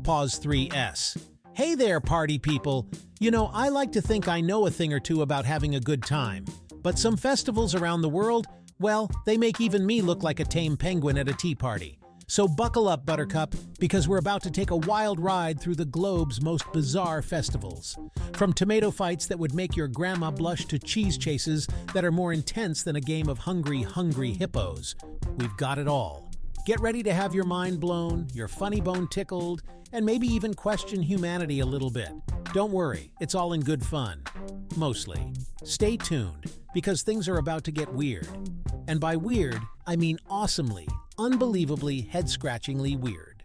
Pause 3S. Hey there, party people! You know, I like to think I know a thing or two about having a good time. But some festivals around the world, well, they make even me look like a tame penguin at a tea party. So buckle up, Buttercup, because we're about to take a wild ride through the globe's most bizarre festivals. From tomato fights that would make your grandma blush to cheese chases that are more intense than a game of hungry hippos. We've got it all. Get ready to have your mind blown, your funny bone tickled, and maybe even question humanity a little bit. Don't worry, it's all in good fun. Mostly. Stay tuned, because things are about to get weird. And by weird, I mean awesomely, unbelievably, head-scratchingly weird.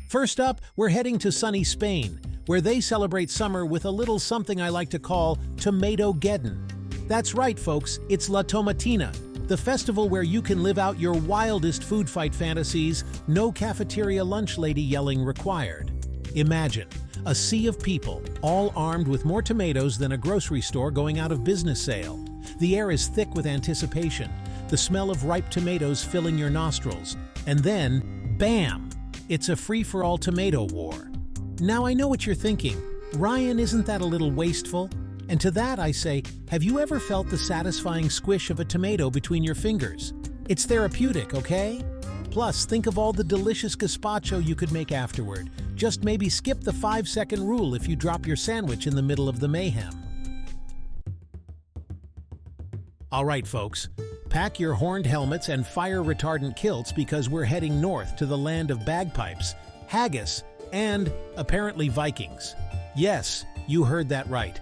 First up, we're heading to sunny Spain, where they celebrate summer with a little something I like to call Tomato-geddon. That's right, folks, it's La Tomatina, the festival where you can live out your wildest food fight fantasies, no cafeteria lunch lady yelling required. Imagine a sea of people, all armed with more tomatoes than a grocery store going out of business sale. The air is thick with anticipation, the smell of ripe tomatoes filling your nostrils. And then, bam! It's a free-for-all tomato war. Now I know what you're thinking. Ryan, isn't that a little wasteful? And to that I say, have you ever felt the satisfying squish of a tomato between your fingers? It's therapeutic, okay? Plus, think of all the delicious gazpacho you could make afterward. Just maybe skip the 5-second rule if you drop your sandwich in the middle of the mayhem. All right, folks. Pack your horned helmets and fire-retardant kilts because we're heading north to the land of bagpipes, haggis, and, apparently, Vikings. Yes, you heard that right.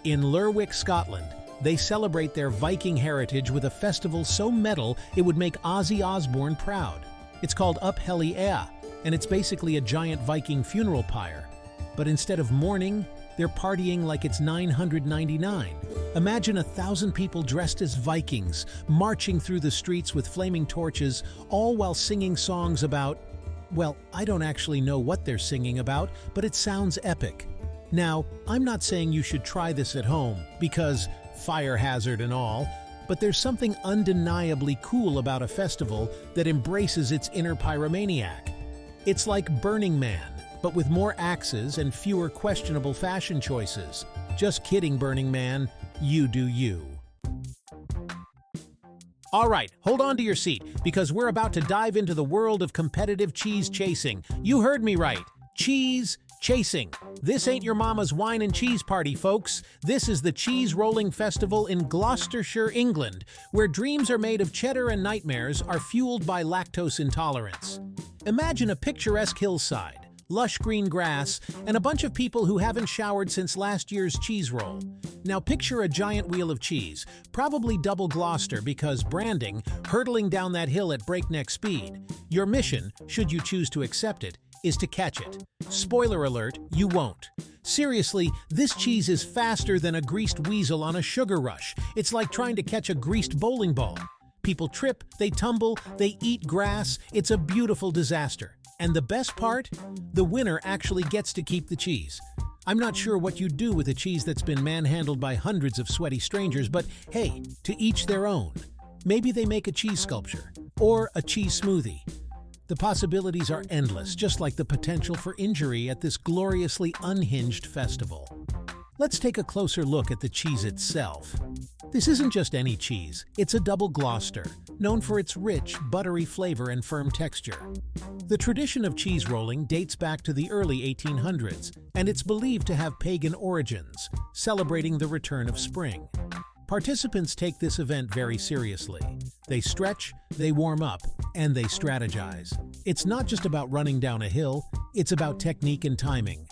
In Lerwick, Scotland, they celebrate their Viking heritage with a festival so metal it would make Ozzy Osbourne proud. It's called Up Helly Aa, and it's basically a giant Viking funeral pyre. But instead of mourning, they're partying like it's 999. Imagine 1,000 people dressed as Vikings, marching through the streets with flaming torches, all while singing songs about, well, I don't actually know what they're singing about, but it sounds epic. Now, I'm not saying you should try this at home, because fire hazard and all, but there's something undeniably cool about a festival that embraces its inner pyromaniac. It's like Burning Man, but with more axes and fewer questionable fashion choices. Just kidding, Burning Man. You do you. All right, hold on to your seat, because we're about to dive into the world of competitive cheese chasing. You heard me right. Cheese chasing. This ain't your mama's wine and cheese party, folks. This is the Cheese Rolling Festival in Gloucestershire, England, where dreams are made of cheddar and nightmares are fueled by lactose intolerance. Imagine a picturesque hillside, lush green grass, and a bunch of people who haven't showered since last year's cheese roll. Now picture a giant wheel of cheese, probably double Gloucester because branding, hurtling down that hill at breakneck speed. Your mission, should you choose to accept it, is to catch it. Spoiler alert, you won't. Seriously, this cheese is faster than a greased weasel on a sugar rush. It's like trying to catch a greased bowling ball. People trip, they tumble, they eat grass. It's a beautiful disaster. And the best part? The winner actually gets to keep the cheese. I'm not sure what you'd do with a cheese that's been manhandled by hundreds of sweaty strangers, but hey, to each their own. Maybe they make a cheese sculpture, or a cheese smoothie. The possibilities are endless, just like the potential for injury at this gloriously unhinged festival. Let's take a closer look at the cheese itself. This isn't just any cheese, it's a double Gloucester, known for its rich, buttery flavor and firm texture. The tradition of cheese rolling dates back to the early 1800s, and it's believed to have pagan origins, celebrating the return of spring. Participants take this event very seriously. They stretch, they warm up, and they strategize. It's not just about running down a hill, it's about technique and timing.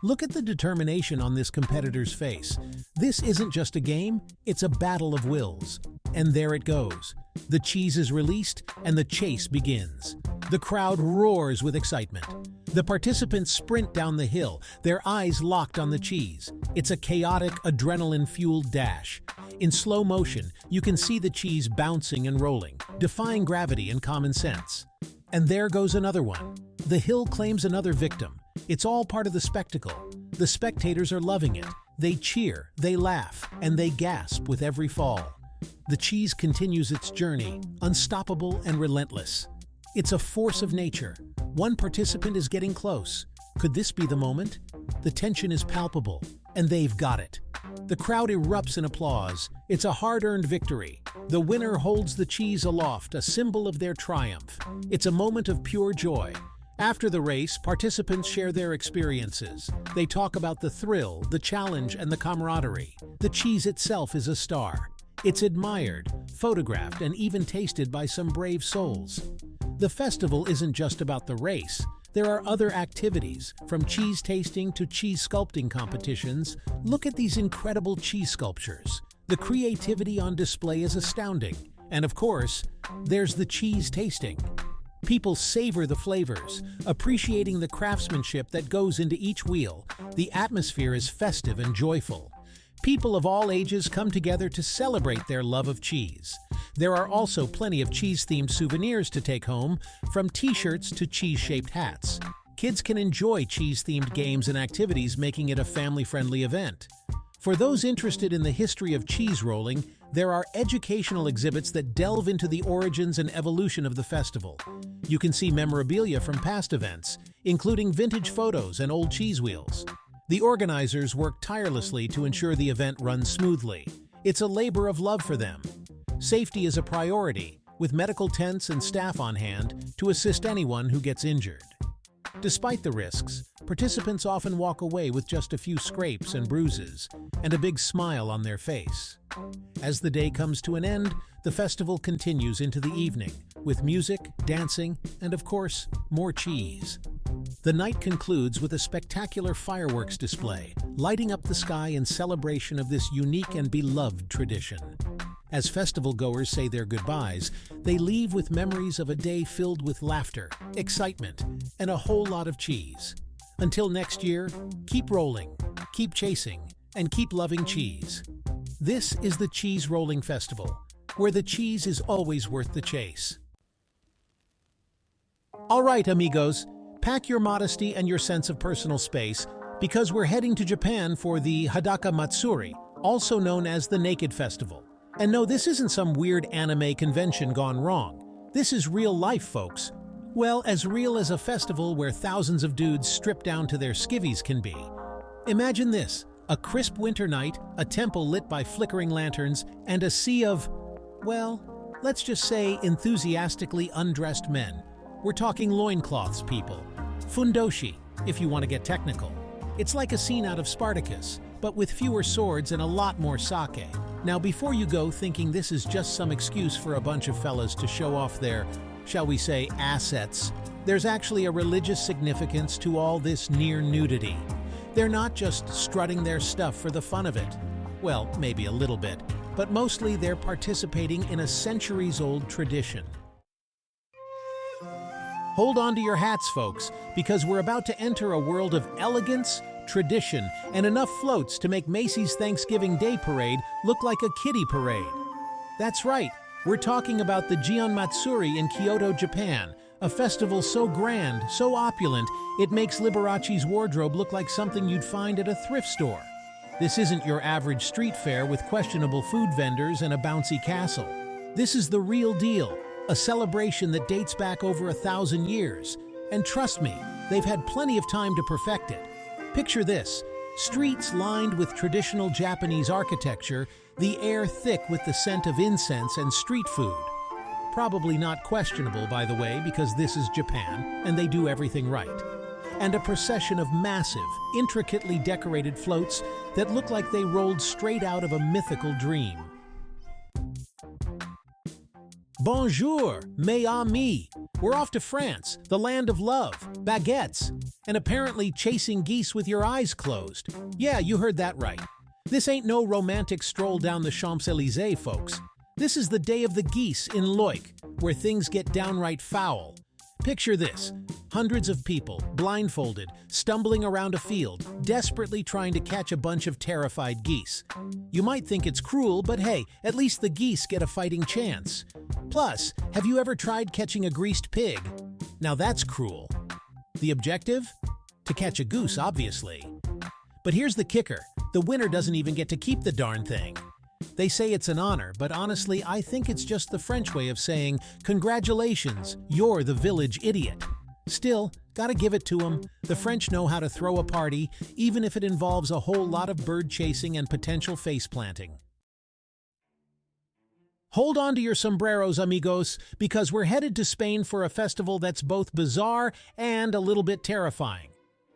Look at the determination on this competitor's face. This isn't just a game, it's a battle of wills. And there it goes. The cheese is released, and the chase begins. The crowd roars with excitement. The participants sprint down the hill, their eyes locked on the cheese. It's a chaotic, adrenaline-fueled dash. In slow motion, you can see the cheese bouncing and rolling, defying gravity and common sense. And there goes another one. The hill claims another victim. It's all part of the spectacle. The spectators are loving it. They cheer, they laugh, and they gasp with every fall. The cheese continues its journey, unstoppable and relentless. It's a force of nature. One participant is getting close. Could this be the moment? The tension is palpable, and they've got it. The crowd erupts in applause. It's a hard-earned victory. The winner holds the cheese aloft, a symbol of their triumph. It's a moment of pure joy. After the race, participants share their experiences. They talk about the thrill, the challenge, and the camaraderie. The cheese itself is a star. It's admired, photographed, and even tasted by some brave souls. The festival isn't just about the race. There are other activities, from cheese tasting to cheese sculpting competitions. Look at these incredible cheese sculptures. The creativity on display is astounding. And of course, there's the cheese tasting. People savor the flavors, appreciating the craftsmanship that goes into each wheel. The atmosphere is festive and joyful. People of all ages come together to celebrate their love of cheese. There are also plenty of cheese-themed souvenirs to take home, from t-shirts to cheese-shaped hats. Kids can enjoy cheese-themed games and activities, making it a family-friendly event. For those interested in the history of cheese rolling, there are educational exhibits that delve into the origins and evolution of the festival. You can see memorabilia from past events, including vintage photos and old cheese wheels. The organizers work tirelessly to ensure the event runs smoothly. It's a labor of love for them. Safety is a priority, with medical tents and staff on hand to assist anyone who gets injured. Despite the risks, participants often walk away with just a few scrapes and bruises, and a big smile on their face. As the day comes to an end, the festival continues into the evening, with music, dancing, and of course, more cheese. The night concludes with a spectacular fireworks display, lighting up the sky in celebration of this unique and beloved tradition. As festival goers say their goodbyes, they leave with memories of a day filled with laughter, excitement, and a whole lot of cheese. Until next year, keep rolling, keep chasing, and keep loving cheese. This is the Cheese Rolling Festival, where the cheese is always worth the chase. All right, amigos, pack your modesty and your sense of personal space, because we're heading to Japan for the Hadaka Matsuri, also known as the Naked Festival. And no, this isn't some weird anime convention gone wrong. This is real life, folks. Well, as real as a festival where thousands of dudes stripped down to their skivvies can be. Imagine this, a crisp winter night, a temple lit by flickering lanterns, and a sea of, well, let's just say enthusiastically undressed men. We're talking loincloths, people. Fundoshi, if you want to get technical. It's like a scene out of Spartacus, but with fewer swords and a lot more sake. Now, before you go thinking this is just some excuse for a bunch of fellas to show off their, shall we say, assets, there's actually a religious significance to all this near nudity. They're not just strutting their stuff for the fun of it. Well, maybe a little bit, but mostly they're participating in a centuries-old tradition. Hold on to your hats, folks, because we're about to enter a world of elegance, tradition, and enough floats to make Macy's Thanksgiving Day Parade look like a kiddie parade. That's right, we're talking about the Gion Matsuri in Kyoto, Japan, a festival so grand, so opulent, it makes Liberace's wardrobe look like something you'd find at a thrift store. This isn't your average street fair with questionable food vendors and a bouncy castle. This is the real deal, a celebration that dates back over 1,000 years. And trust me, they've had plenty of time to perfect it. Picture this, streets lined with traditional Japanese architecture, the air thick with the scent of incense and street food. Probably not questionable, by the way, because this is Japan, and they do everything right. And a procession of massive, intricately decorated floats that look like they rolled straight out of a mythical dream. Bonjour, mes amis. We're off to France, the land of love, baguettes, and apparently chasing geese with your eyes closed. Yeah, you heard that right. This ain't no romantic stroll down the Champs-Élysées, folks. This is the day of the geese in Loic, where things get downright foul. Picture this, hundreds of people, blindfolded, stumbling around a field, desperately trying to catch a bunch of terrified geese. You might think it's cruel, but hey, at least the geese get a fighting chance. Plus, have you ever tried catching a greased pig? Now that's cruel. The objective? To catch a goose, obviously. But here's the kicker, the winner doesn't even get to keep the darn thing. They say it's an honor, but honestly, I think it's just the French way of saying, congratulations, you're the village idiot. Still, gotta give it to them. The French know how to throw a party, even if it involves a whole lot of bird chasing and potential face planting. Hold on to your sombreros, amigos, because we're headed to Spain for a festival that's both bizarre and a little bit terrifying.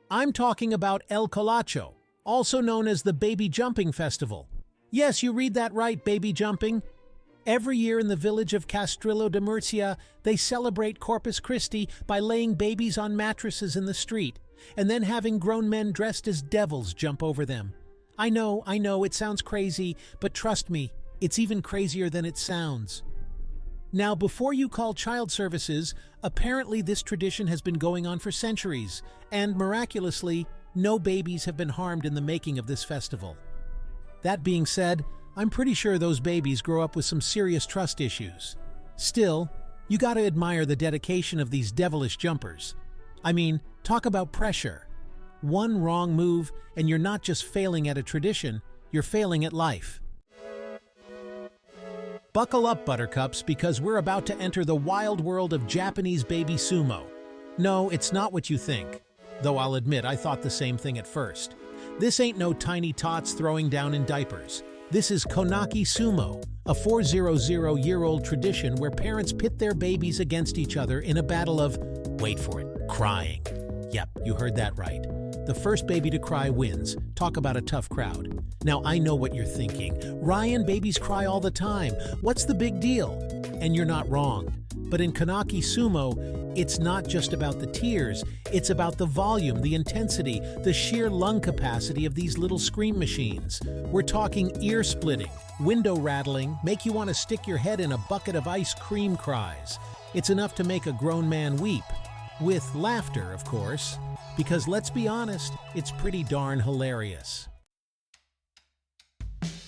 I'm talking about El Colacho, also known as the Baby Jumping Festival. Yes, you read that right, baby jumping. Every year in the village of Castrillo de Murcia, they celebrate Corpus Christi by laying babies on mattresses in the street, and then having grown men dressed as devils jump over them. I know, it sounds crazy, but trust me, it's even crazier than it sounds. Now, before you call child services, apparently this tradition has been going on for centuries, and miraculously, no babies have been harmed in the making of this festival. That being said, I'm pretty sure those babies grow up with some serious trust issues. Still, you gotta admire the dedication of these devilish jumpers. I mean, talk about pressure. One wrong move, and you're not just failing at a tradition, you're failing at life. Buckle up, buttercups, because we're about to enter the wild world of Japanese baby sumo. No, it's not what you think. Though I'll admit I thought the same thing at first. This ain't no tiny tots throwing down in diapers. This is Konaki Sumo, a 400-year-old tradition where parents pit their babies against each other in a battle of, wait for it, crying. Yep, you heard that right. The first baby to cry wins. Talk about a tough crowd. Now I know what you're thinking. Ryan, babies cry all the time. What's the big deal? And you're not wrong. But in Konaki Sumo, it's not just about the tears, it's about the volume, the intensity, the sheer lung capacity of these little scream machines. We're talking ear-splitting, window rattling, make you want to stick your head in a bucket of ice cream cries. It's enough to make a grown man weep. With laughter, of course. Because let's be honest, it's pretty darn hilarious.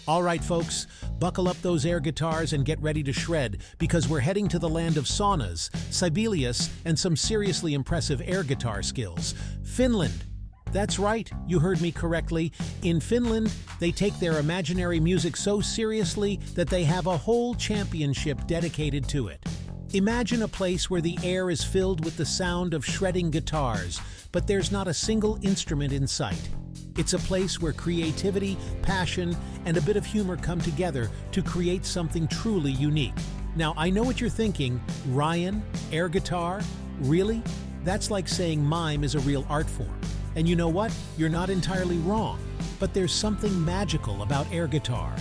All right, folks, buckle up those air guitars and get ready to shred, because we're heading to the land of saunas, Sibelius, and some seriously impressive air guitar skills. Finland. That's right, you heard me correctly. In Finland, they take their imaginary music so seriously that they have a whole championship dedicated to it. Imagine a place where the air is filled with the sound of shredding guitars, but there's not a single instrument in sight. It's a place where creativity, passion, and a bit of humor come together to create something truly unique. Now, I know what you're thinking. Ryan, air guitar? Really? That's like saying mime is a real art form. And you know what? You're not entirely wrong. But there's something magical about air guitar.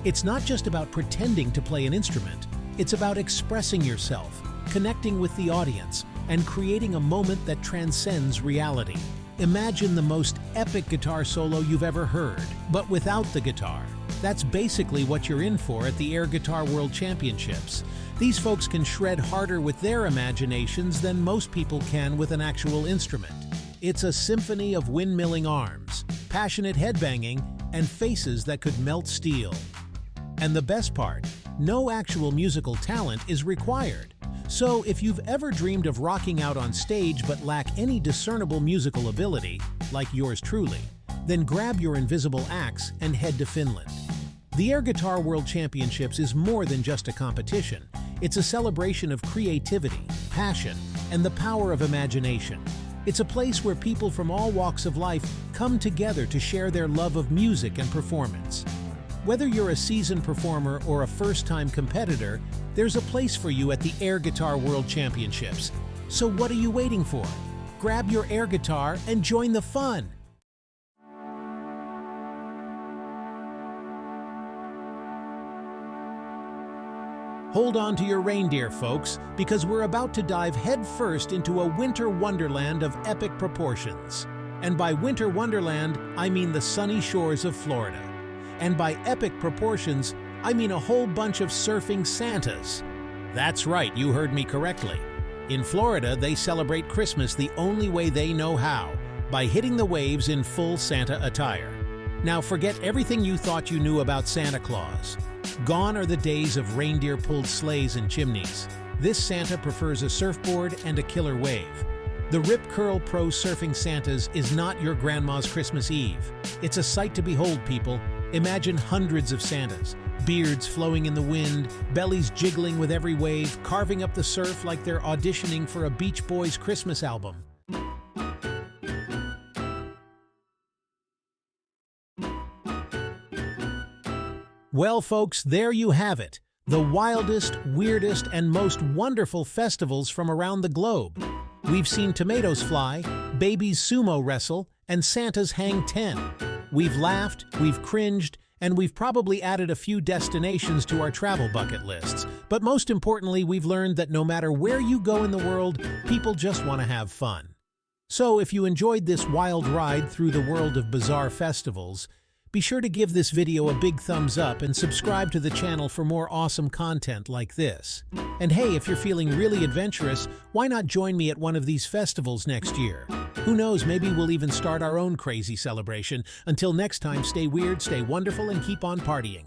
It's not just about pretending to play an instrument. It's about expressing yourself, connecting with the audience, and creating a moment that transcends reality. Imagine the most epic guitar solo you've ever heard, but without the guitar. That's basically what you're in for at the Air Guitar World Championships. These folks can shred harder with their imaginations than most people can with an actual instrument. It's a symphony of windmilling arms, passionate headbanging, and faces that could melt steel. And the best part, no actual musical talent is required. So if you've ever dreamed of rocking out on stage but lack any discernible musical ability, like yours truly, then grab your invisible axe and head to Finland. The Air Guitar World Championships is more than just a competition. It's a celebration of creativity, passion, and the power of imagination. It's a place where people from all walks of life come together to share their love of music and performance. Whether you're a seasoned performer or a first-time competitor, there's a place for you at the Air Guitar World Championships. So what are you waiting for? Grab your air guitar and join the fun! Hold on to your reindeer, folks, because we're about to dive headfirst into a winter wonderland of epic proportions. And by winter wonderland, I mean the sunny shores of Florida. And by epic proportions, I mean a whole bunch of surfing Santas. That's right, you heard me correctly. In Florida, they celebrate Christmas the only way they know how, by hitting the waves in full Santa attire. Now forget everything you thought you knew about Santa Claus. Gone are the days of reindeer-pulled sleighs and chimneys. This Santa prefers a surfboard and a killer wave. The Rip Curl Pro Surfing Santas is not your grandma's Christmas Eve. It's a sight to behold, people. Imagine hundreds of Santas, Beards flowing in the wind, bellies jiggling with every wave, carving up the surf like they're auditioning for a Beach Boys Christmas album. Well, folks, there you have it. The wildest, weirdest, and most wonderful festivals from around the globe. We've seen tomatoes fly, babies sumo wrestle, and Santas hang 10. We've laughed, we've cringed, and we've probably added a few destinations to our travel bucket lists. But most importantly, we've learned that no matter where you go in the world, people just want to have fun. So if you enjoyed this wild ride through the world of bizarre festivals, be sure to give this video a big thumbs up and subscribe to the channel for more awesome content like this. And hey, if you're feeling really adventurous, why not join me at one of these festivals next year? Who knows, maybe we'll even start our own crazy celebration. Until next time, stay weird, stay wonderful, and keep on partying.